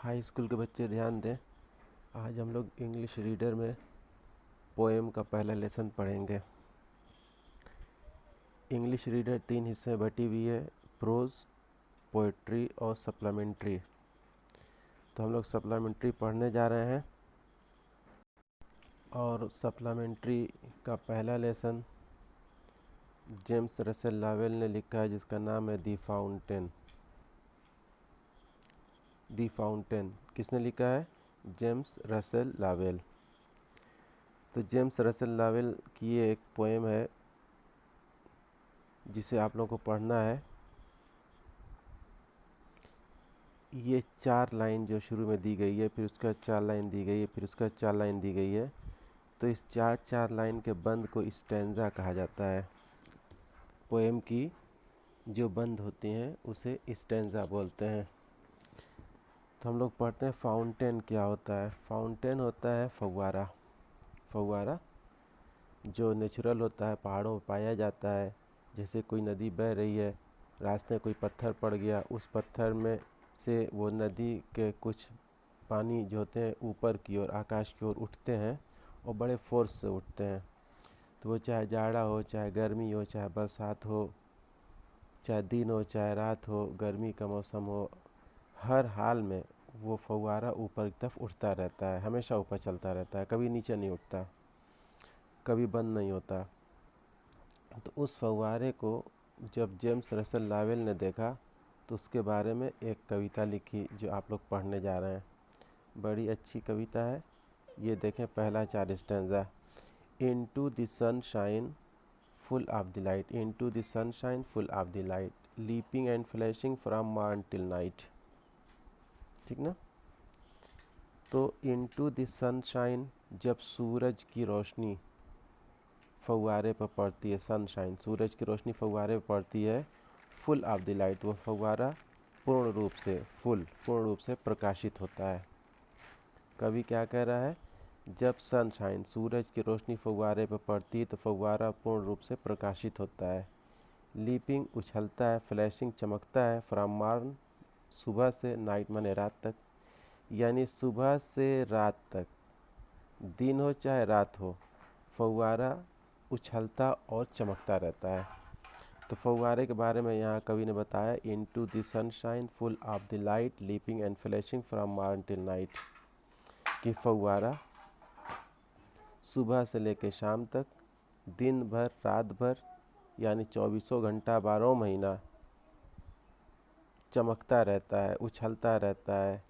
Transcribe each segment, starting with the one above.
High school के बच्चे ध्यान दें। आज हम लोग इंग्लिश रीडर में पोएम का पहला लेसन पढ़ेंगे। इंग्लिश रीडर 3 हिस्से में बटी हुई है, प्रोज, पोएट्री और सप्लीमेंट्री। तो हम लोग सप्लीमेंट्री पढ़ने जा रहे हैं और सप्लीमेंट्री का पहला लेसन जेम्स रसेल लावेल ने लिखा है, जिसका नाम है दी फाउंटेन। दी फाउंटेन किसने लिखा है? जेम्स रसेल लावेल। तो जेम्स रसेल लावेल की ये एक पोएम है जिसे आप लोगों को पढ़ना है। ये 4 लाइन जो शुरू में दी गई है, फिर उसका 4 लाइन दी गई है, फिर उसका 4 लाइन दी गई है। तो इस 4 लाइन के बंद को स्टैंजा कहा जाता है। पोएम की जो बंद होती हैं उसे स्टैंजा बोलते हैं। तो हम लोग पढ़ते हैं फाउंटेन क्या होता है। फाउंटेन होता है फव्वारा। फव्वारा जो नेचुरल होता है, पहाड़ों में पाया जाता है। जैसे कोई नदी बह रही है, रास्ते में कोई पत्थर पड़ गया, उस पत्थर में से वो नदी के कुछ पानी जो होते हैं ऊपर की ओर, आकाश की ओर उठते हैं और बड़े फोर्स से उठते हैं। तो वो चाहे जाड़ा हो, चाहे गर्मी हो, चाहे बरसात हो, चाहे दिन हो, चाहे रात हो, गर्मी का मौसम हो, हर हाल में वो फव्वारा ऊपर की तरफ उठता रहता है, हमेशा ऊपर चलता रहता है, कभी नीचे नहीं उठता, कभी बंद नहीं होता। तो उस फव्वारे को जब जेम्स रसेल लावेल ने देखा तो उसके बारे में एक कविता लिखी जो आप लोग पढ़ने जा रहे हैं। बड़ी अच्छी कविता है। ये देखें, पहला 4 stanza. Into the sunshine full of the light, into the sunshine full of the light, leaping and flashing from morn till night. ठीक ना? तो इनटू द सनशाइन, जब सूरज की रोशनी फव्वारे पर पड़ती है, सनशाइन सूरज की रोशनी फव्वारे पर पड़ती है, फुल ऑफ द लाइट वो फव्वारा पूर्ण रूप से, पूर्ण रूप से प्रकाशित होता है। कवि क्या कह रहा है? जब सनशाइन सूरज की रोशनी फव्वारे पर पड़ती है तो फव्वारा पूर्ण रूप से प्रकाशित होता है। लीपिंग उछलता है, फ्लैशिंग चमकता है, फ्रॉम मॉर्न सुबह से, नाइट माने रात तक, यानी सुबह से रात तक, दिन हो चाहे रात हो, फव्वारा उछलता और चमकता रहता है। तो फव्वारे के बारे में यहाँ कवि ने बताया, into the sunshine full of the light, leaping and flashing from morn till night, कि फव्वारा सुबह से लेकर शाम तक, दिन भर रात भर, यानी 24 घंटा 12 महीना चमकता रहता है, उछलता रहता है,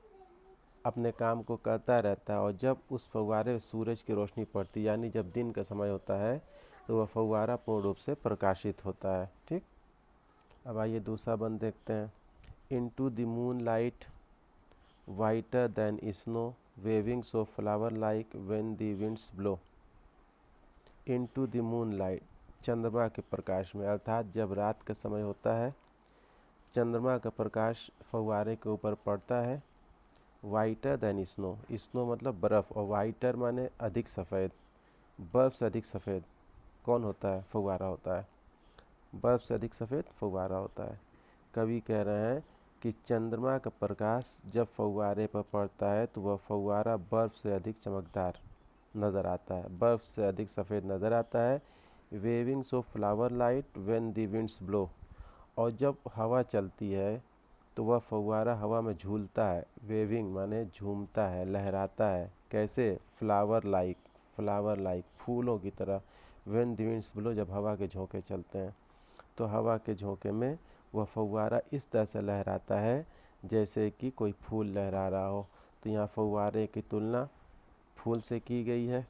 अपने काम को करता रहता है। और जब उस फव्वारे में सूरज की रोशनी पड़ती, यानी जब दिन का समय होता है, तो वह फव्वारा पूर्ण रूप से प्रकाशित होता है। ठीक। अब आइए दूसरा बंद देखते हैं। Into the moonlight whiter than snow, waving so flower like when the winds blow. Into the moonlight, चंद्रमा के प्रकाश में, अर्थात जब रात का समय होता है, चंद्रमा का प्रकाश फव्वारे के ऊपर पड़ता है। वाइटर देन स्नो, स्नो मतलब बर्फ़, और वाइटर माने अधिक सफ़ेद, बर्फ़ से अधिक सफ़ेद कौन होता है? फव्वारा होता है। बर्फ़ से अधिक सफ़ेद फव्वारा होता है। कवि कह रहे हैं कि चंद्रमा का प्रकाश जब फव्वारे पर पड़ता है तो वह फव्वारा बर्फ़ से अधिक चमकदार नज़र आता है, बर्फ़ से अधिक सफ़ेद नज़र आता है। Waving so flower light when the winds blow, और जब हवा चलती है तो वह फव्वारा हवा में झूलता है। वेविंग माने झूमता है, लहराता है। कैसे? फ्लावर लाइक, फ्लावर लाइक फूलों की तरह। व्हेन द विंड्स ब्लो, जब हवा के झोंके चलते हैं तो हवा के झोंके में वह फव्वारा इस तरह से लहराता है जैसे कि कोई फूल लहरा रहा हो। तो यहाँ फव्वारे की तुलना फूल से की गई है।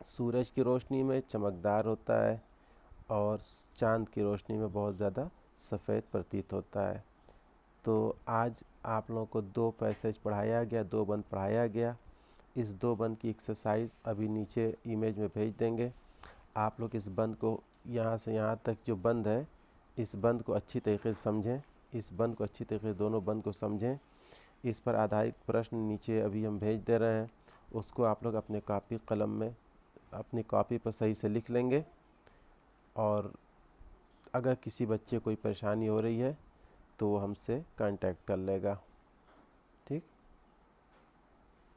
सूरज की रोशनी में चमकदार होता है और चांद की रोशनी में बहुत ज़्यादा सफ़ेद प्रतीत होता है। तो आज आप लोगों को 2 पैसेज पढ़ाया गया, 2 बंद पढ़ाया गया। इस 2 बंद की एक्सरसाइज अभी नीचे इमेज में भेज देंगे। आप लोग इस बंद को, यहाँ से यहाँ तक जो बंद है, इस बंद को अच्छी तरीके से समझें। इस बंद को अच्छी तरीके से, दोनों बंद को समझें। इस पर आधारित प्रश्न नीचे अभी हम भेज दे रहे हैं, उसको आप लोग अपने कॉपी कलम में, अपनी कॉपी पर सही से लिख लेंगे। और अगर किसी बच्चे को कोई परेशानी हो रही है तो वो हमसे कांटेक्ट कर लेगा। ठीक।